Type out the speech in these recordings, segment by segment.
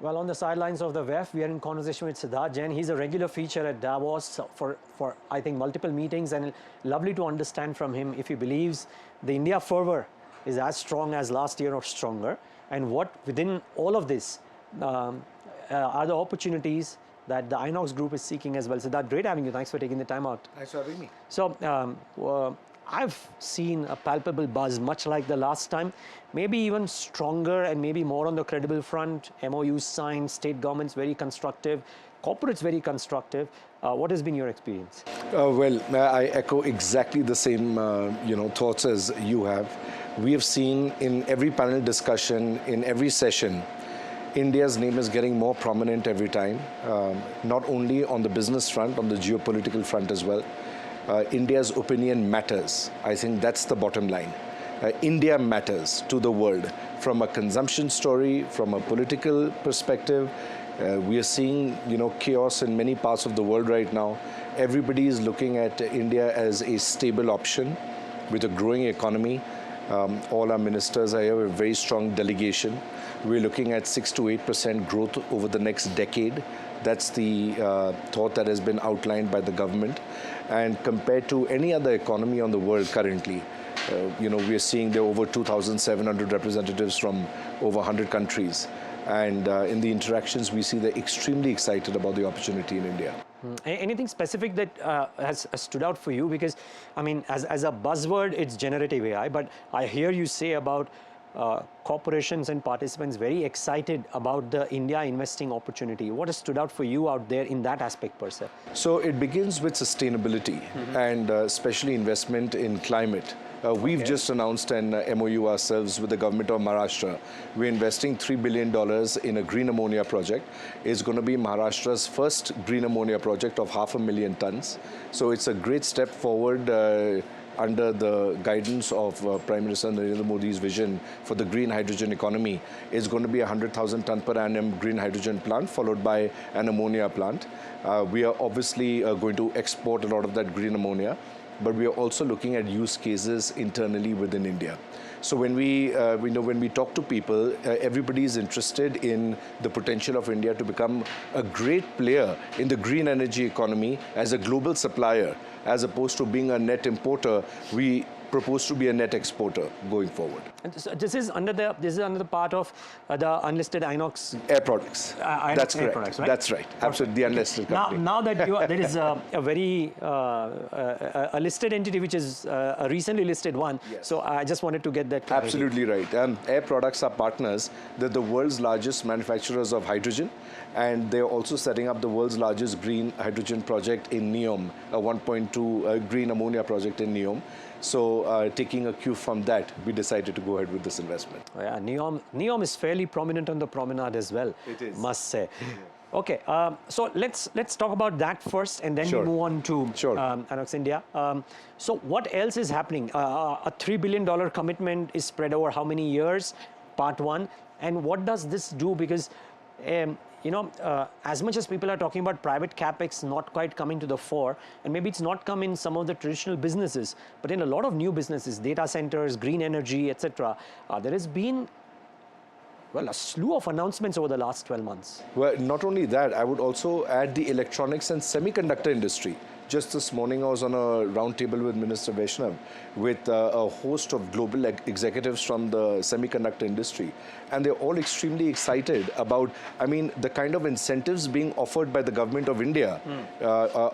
Well, on the sidelines of the WEF, we are in conversation with Siddharth Jain. He's a regular feature at Davos for I think, multiple meetings, and lovely to understand from him if he believes the India fervor is as strong as last year or stronger, and what within all of this are the opportunities that the Inox group is seeking as well. Siddharth, great having you. Thanks for taking the time out. Thanks for having me. So, I've seen a palpable buzz, much like the last time, maybe even stronger and maybe more on the credible front. MoUs signed, state governments very constructive, corporates very constructive. What has been your experience? Well, I echo exactly the same thoughts as you have. We have seen in every panel discussion, in every session, India's name is getting more prominent every time, not only on the business front, on the geopolitical front as well. India's opinion matters. I think that's the bottom line. India matters to the world. From a consumption story, from a political perspective, we are seeing chaos in many parts of the world right now. Everybody is looking at India as a stable option with a growing economy. All our ministers are here with a very strong delegation. We're looking at 6 to 8% growth over the next decade. That's the thought that has been outlined by the government. And compared to any other economy on the world currently, we are seeing there are over 2,700 representatives from over 100 countries. And in the interactions, we see they're extremely excited about the opportunity in India. Anything specific that has stood out for you? Because, I mean, as a buzzword, it's generative AI, but I hear you say about corporations and participants very excited about the India investing opportunity. What has stood out for you out there in that aspect per se? So it begins with sustainability and especially investment in climate. We've just announced an MoU ourselves with the government of Maharashtra. We're investing $3 billion in a Green Ammonia project. It's going to be Maharashtra's first Green Ammonia project of 500,000 tons. So it's a great step forward under the guidance of Prime Minister Narendra Modi's vision for the green hydrogen economy. It's going to be a 100,000 ton per annum green hydrogen plant followed by an ammonia plant. We are obviously going to export a lot of that green ammonia, but we are also looking at use cases internally within India. So when we talk to people, everybody is interested in the potential of India to become a great player in the green energy economy as a global supplier, as opposed to being a net importer. We propose to be a net exporter going forward. And so this is under the part of the unlisted Inox Air Products. That's correct. Products, right? That's right. Absolutely, the unlisted company. Now that there is a very a listed entity which is a recently listed one. Yes. So I just wanted to get that clarity. Absolutely right. Air Products are partners. They're the world's largest manufacturers of hydrogen, and they're also setting up the world's largest green hydrogen project in NEOM, a 1.2 green ammonia project in NEOM. So taking a cue from that, we decided to go ahead with this investment. Oh, yeah, NEOM is fairly prominent on the promenade as well. It is. Must say. Okay, so let's talk about that first, and then Sure. we move on to Sure. Inox India. So what else is happening? A $3 billion commitment is spread over how many years? Part one. And what does this do? Because as much as people are talking about private capex not quite coming to the fore, and maybe it's not come in some of the traditional businesses, but in a lot of new businesses, data centers, green energy, etc., there has been, well, a slew of announcements over the last 12 months. Well, not only that, I would also add the electronics and semiconductor industry. Just this morning, I was on a roundtable with Minister Vaishnav with a host of global executives from the semiconductor industry. And they're all extremely excited about, the kind of incentives being offered by the government of India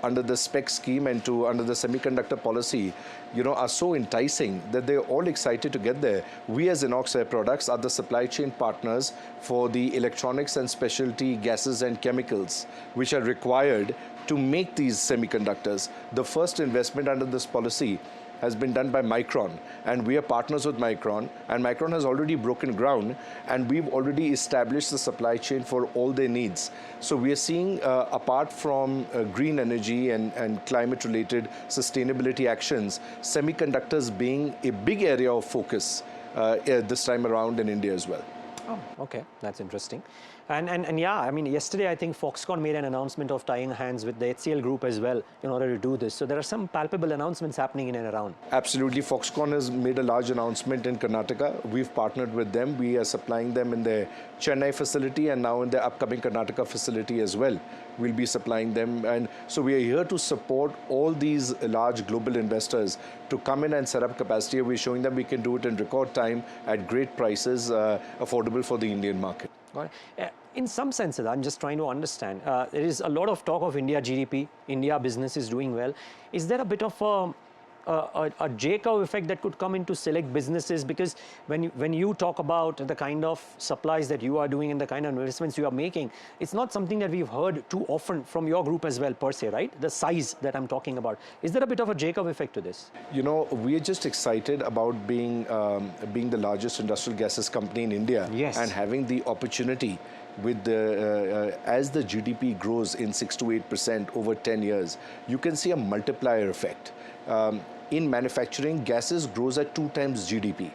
under the spec scheme and under the semiconductor policy, are so enticing that they're all excited to get there. We as Inox Air Products are the supply chain partners for the electronics and specialty gases and chemicals, which are required to make these semiconductors. The first investment under this policy has been done by Micron, and we are partners with Micron, and Micron has already broken ground, and we've already established the supply chain for all their needs. So we are seeing, apart from green energy and climate-related sustainability actions, semiconductors being a big area of focus this time around in India as well. Oh, okay, that's interesting. And yeah, I mean, yesterday I think Foxconn made an announcement of tying hands with the HCL group as well in order to do this. So there are some palpable announcements happening in and around. Absolutely. Foxconn has made a large announcement in Karnataka. We've partnered with them. We are supplying them in their Chennai facility and now in their upcoming Karnataka facility as well. We'll be supplying them. And so we are here to support all these large global investors to come in and set up capacity. We're showing them we can do it in record time at great prices, affordable for the Indian market. In some senses, I'm just trying to understand, there is a lot of talk of India GDP, India business is doing well. Is there a bit of a J-curve effect that could come into select businesses? Because when you talk about the kind of supplies that you are doing and the kind of investments you are making, it's not something that we've heard too often from your group as well, per se, right? The size that I'm talking about. Is there a bit of a J-curve effect to this? You know, we're just excited about being the largest industrial gases company in India. Yes. And having the opportunity with the, as the GDP grows in 6 to 8% over 10 years, you can see a multiplier effect. In manufacturing, gases grows at 2 times GDP.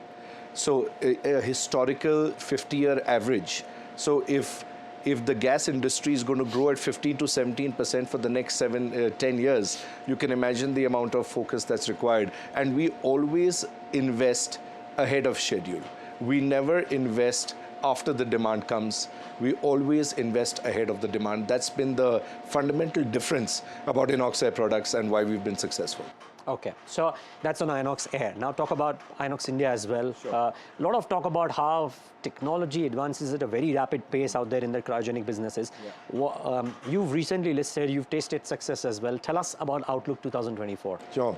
So a historical 50-year average. So if the gas industry is going to grow at 15 to 17% for the next 10 years, you can imagine the amount of focus that's required. And we always invest ahead of schedule. We never invest after the demand comes. We always invest ahead of the demand. That's been the fundamental difference about Inox Air products and why we've been successful. Okay, so that's on Inox Air. Now talk about Inox India as well. Sure. A lot of talk about how technology advances at a very rapid pace out there in the cryogenic businesses. Yeah. You've recently listed, you've tasted success as well. Tell us about Outlook 2024. Sure.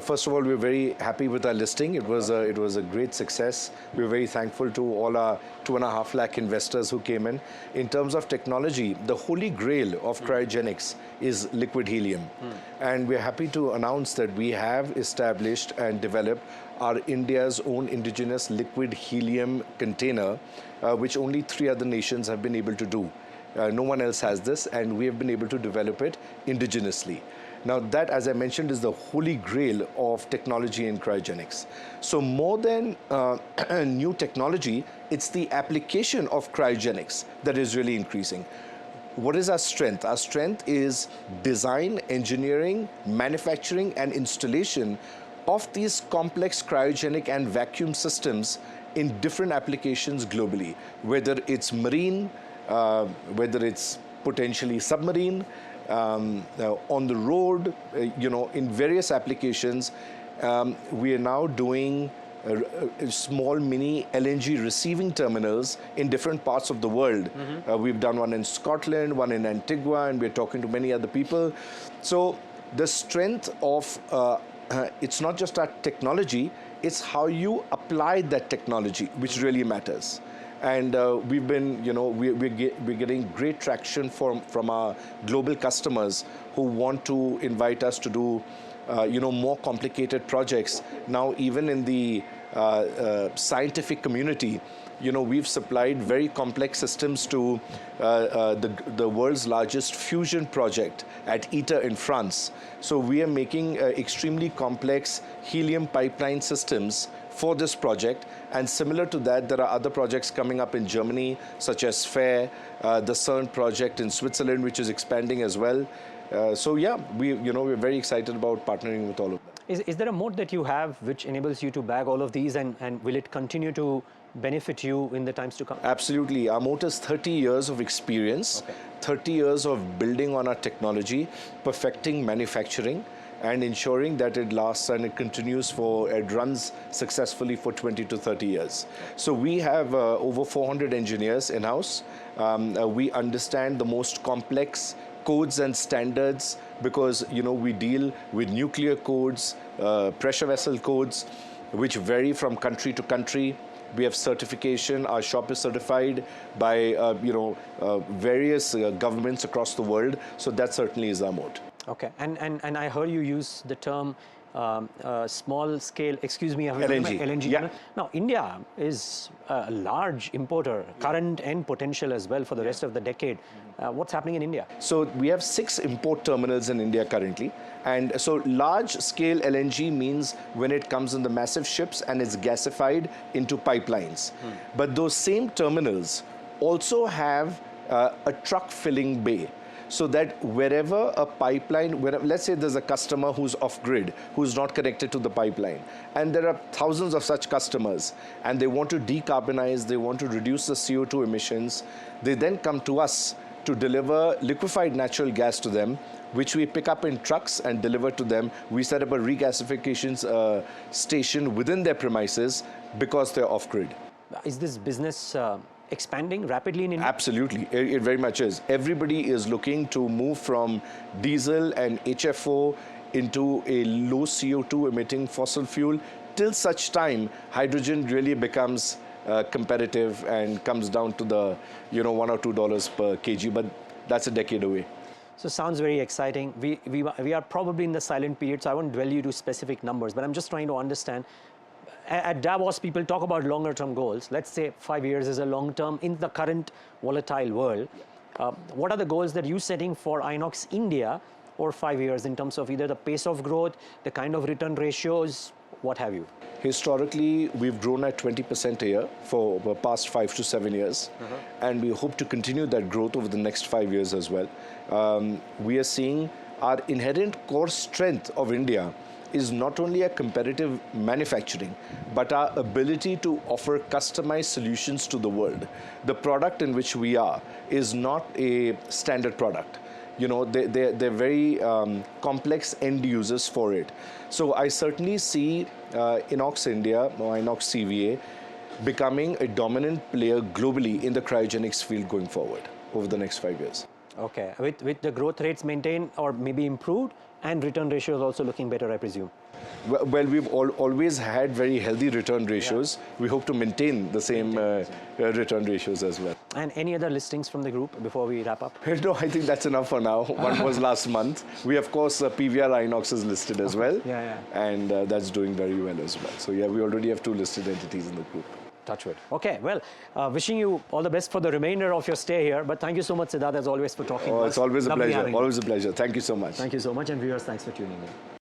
First of all, we're very happy with our listing. It was a great success. We're very thankful to all our 2.5 lakh investors who came in. In terms of technology, the holy grail of cryogenics is liquid helium. And we're happy to announce that we have established and developed our India's own indigenous liquid helium container, which only 3 other nations have been able to do. No one else has this, and we have been able to develop it indigenously. Now that, as I mentioned, is the holy grail of technology in cryogenics. So more than new technology, it's the application of cryogenics that is really increasing. What is our strength? Our strength is design, engineering, manufacturing, and installation of these complex cryogenic and vacuum systems in different applications globally, whether it's marine, whether it's potentially submarine, on the road, in various applications. We are now doing small mini LNG receiving terminals in different parts of the world. We've done one in Scotland, one in Antigua, and we're talking to many other people. So the strength of, it's not just our technology, it's how you apply that technology, which really matters. And we've been, we're getting great traction from our global customers who want to invite us to do, more complicated projects. Now, even in the scientific community, we've supplied very complex systems to the world's largest fusion project at ITER in France. So we are making extremely complex helium pipeline systems for this project, and similar to that, there are other projects coming up in Germany, such as FAIR, the CERN project in Switzerland, which is expanding as well. So yeah, we're very excited about partnering with all of them. Is there a moat that you have which enables you to bag all of these, and will it continue to benefit you in the times to come? Absolutely. Our moat is 30 years of experience, 30 years of building on our technology, perfecting manufacturing, and ensuring that it lasts and it runs successfully for 20 to 30 years. So we have over 400 engineers in-house. We understand the most complex codes and standards because, we deal with nuclear codes, pressure vessel codes, which vary from country to country. We have certification. Our shop is certified by, various governments across the world. So that certainly is our moat. Okay, and I heard you use the term small scale, LNG. LNG. Yeah. Now, India is a large importer, current and potential as well for the rest of the decade. What's happening in India? So we have 6 import terminals in India currently. And so large scale LNG means when it comes in the massive ships and it's gasified into pipelines. But those same terminals also have a truck filling bay. So that wherever a pipeline, let's say there's a customer who's off-grid, who's not connected to the pipeline, and there are thousands of such customers, and they want to decarbonize, they want to reduce the CO2 emissions, they then come to us to deliver liquefied natural gas to them, which we pick up in trucks and deliver to them. We set up a regasification station within their premises because they're off-grid. Is this business expanding rapidly in India? Absolutely, it very much is. Everybody is looking to move from diesel and HFO into a low CO2 emitting fossil fuel till such time hydrogen really becomes competitive and comes down to the $1 or $2 per kg, but that's a decade away. So sounds very exciting. We are probably in the silent period, so I won't dwell you to specific numbers, but I'm just trying to understand. At Davos, people talk about longer term goals. Let's say 5 years is a long term in the current volatile world. What are the goals that you're setting for Inox India over 5 years in terms of either the pace of growth, the kind of return ratios, what have you? Historically, we've grown at 20% a year for the past 5 to 7 years, and we hope to continue that growth over the next 5 years as well. We are seeing our inherent core strength of India is not only a competitive manufacturing, but our ability to offer customized solutions to the world. The product in which we are is not a standard product. They're very complex end users for it. So I certainly see Inox India or Inox CVA becoming a dominant player globally in the cryogenics field going forward over the next 5 years. Okay, with the growth rates maintained or maybe improved, and return ratios also looking better, I presume. Well, we've always had very healthy return ratios. Yeah. We hope to maintain the same return ratios as well. And any other listings from the group before we wrap up? No, I think that's enough for now. One was last month. We, of course, PVR Inox is listed as well. And that's doing very well as well. So yeah, we already have 2 listed entities in the group. Touch wood. Okay, well, wishing you all the best for the remainder of your stay here. But thank you so much, Siddharth, as always, for talking to us. It's always a pleasure. Always a pleasure. Thank you so much. Thank you so much. And viewers, thanks for tuning in.